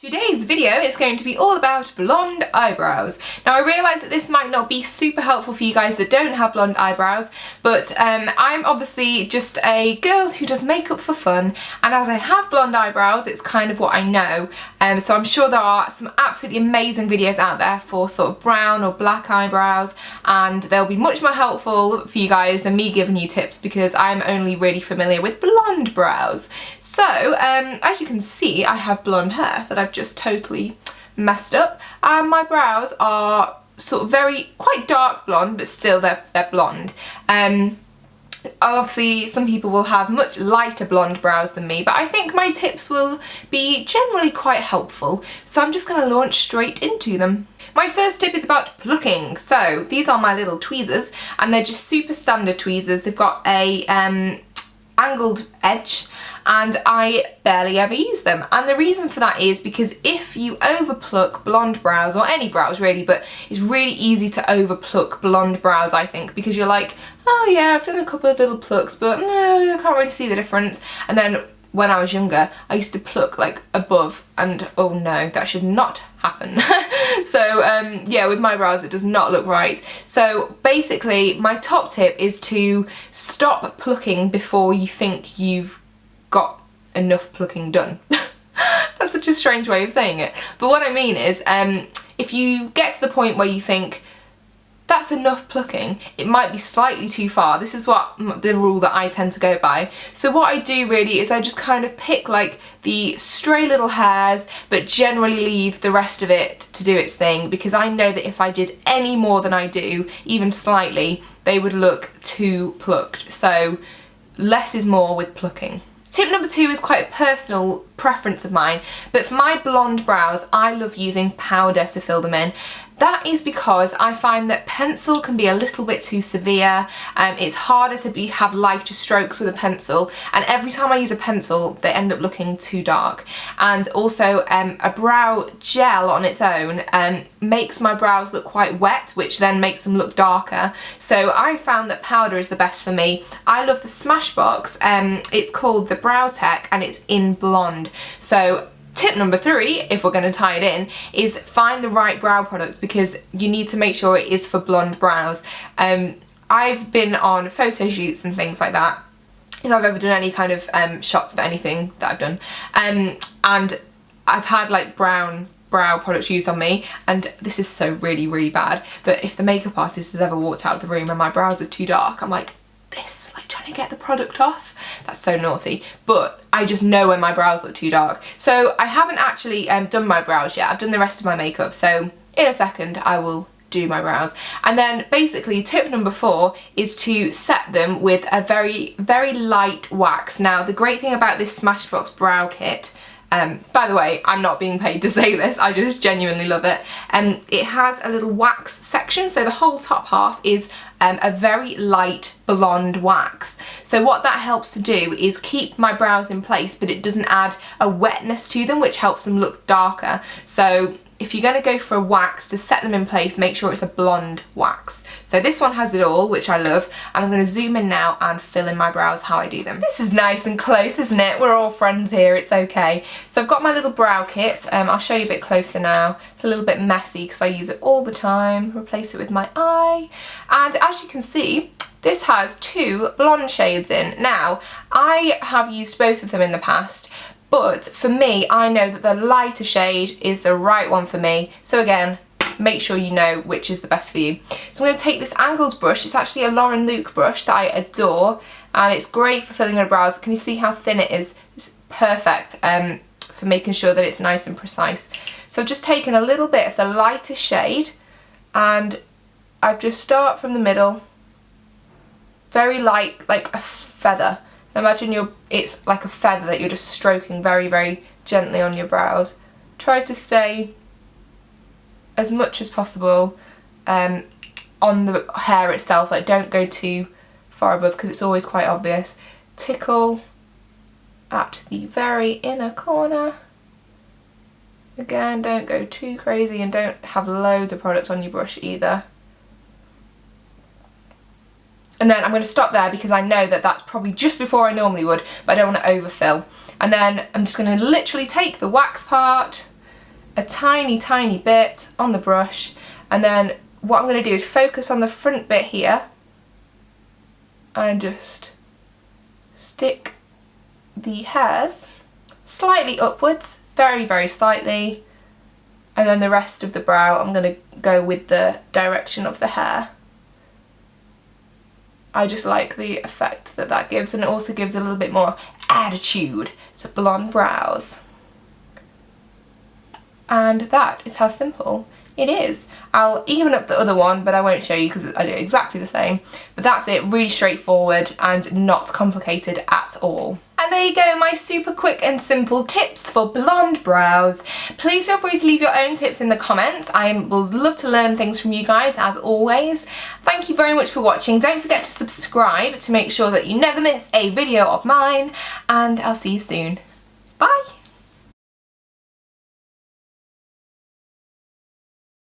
Today's video is going to be all about blonde eyebrows. Now I realise that this might not be super helpful for you guys that don't have blonde eyebrows, but I'm obviously just a girl who does makeup for fun, and as I have blonde eyebrows it's kind of what I know, so I'm sure there are some absolutely amazing videos out there for sort of brown or black eyebrows, and they'll be much more helpful for you guys than me giving you tips because I'm only really familiar with blonde brows. So as you can see, I have blonde hair that I've just totally messed up, and my brows are sort of quite dark blonde, but still they're blonde. Obviously some people will have much lighter blonde brows than me, but I think my tips will be generally quite helpful, so I'm just going to launch straight into them. My first tip is about plucking. So these are my little tweezers, and they're just super standard tweezers. They've got a angled edge, and I barely ever use them, and the reason for that is because if you over pluck blonde brows, or any brows really, but it's really easy to over pluck blonde brows, I think, because you're like, oh yeah, I've done a couple of little plucks, but no, I can't really see the difference. And then when I was younger I used to pluck like above, and oh no, that should not happen. So yeah, with my brows it does not look right. So basically my top tip is to stop plucking before you think you've got enough plucking done. That's such a strange way of saying it, but what I mean is if you get to the point where you think that's enough plucking, it might be slightly too far. This is what the rule that I tend to go by. So what I do really is I just kind of pick like the stray little hairs, but generally leave the rest of it to do its thing, because I know that if I did any more than I do, even slightly, they would look too plucked. So less is more with plucking. Tip number 2 is quite a personal preference of mine, but for my blonde brows I love using powder to fill them in. That is because I find that pencil can be a little bit too severe. It's harder to have lighter strokes with a pencil, and every time I use a pencil they end up looking too dark. And also a brow gel on its own makes my brows look quite wet, which then makes them look darker. So I found that powder is the best for me. I love the Smashbox, it's called the Brow Tech, and it's in blonde. So tip number 3, if we're going to tie it in, is find the right brow product, because you need to make sure it is for blonde brows. I've been on photo shoots and things like that, if I've ever done any kind of shots for anything that I've done, and I've had like brown brow products used on me, and this is so really bad, but if the makeup artist has ever walked out of the room and my brows are too dark, I'm like this, like trying to get the product off. That's so naughty, but I just know when my brows look too dark. So I haven't actually done my brows yet. I've done the rest of my makeup, so in a second I will do my brows. And then basically tip number 4 is to set them with a very light wax. Now the great thing about this Smashbox brow kit, by the way, I'm not being paid to say this, I just genuinely love it. It has a little wax section, so the whole top half is a very light blonde wax. So what that helps to do is keep my brows in place, but it doesn't add a wetness to them, which helps them look darker. So if you're going to go for a wax to set them in place, make sure it's a blonde wax. So this one has it all, which I love, and I'm going to zoom in now and fill in my brows how I do them. This is nice and close, isn't it? We're all friends here, it's okay. So I've got my little brow kit, I'll show you a bit closer now. It's a little bit messy because I use it all the time, replace it with my eye, and as you can see, this has 2 blonde shades in. Now, I have used both of them in the past, but for me, I know that the lighter shade is the right one for me. So again, make sure you know which is the best for you. So I'm going to take this angled brush. It's actually a Lauren Luke brush that I adore, and it's great for filling in brows. Can you see how thin it is? It's perfect for making sure that it's nice and precise. So I've just taken a little bit of the lighter shade, and I've just start from the middle, very light, like a feather. Imagine it's like a feather that you're just stroking very gently on your brows. Try to stay as much as possible on the hair itself, like don't go too far above because it's always quite obvious. Tickle at the very inner corner. Again, don't go too crazy, and don't have loads of product on your brush either. And then I'm going to stop there because I know that that's probably just before I normally would, but I don't want to overfill. And then I'm just going to literally take the wax part a tiny bit on the brush, and then what I'm going to do is focus on the front bit here and just stick the hairs slightly upwards, very slightly, and then the rest of the brow I'm going to go with the direction of the hair. I just like the effect that that gives, and it also gives a little bit more attitude to blonde brows. And that is how simple it is. I'll even up the other one, but I won't show you because I do exactly the same. But that's it, really straightforward and not complicated at all. And there you go, my super quick and simple tips for blonde brows. Please feel free to leave your own tips in the comments. I will love to learn things from you guys, as always. Thank you very much for watching. Don't forget to subscribe to make sure that you never miss a video of mine, and I'll see you soon. Bye!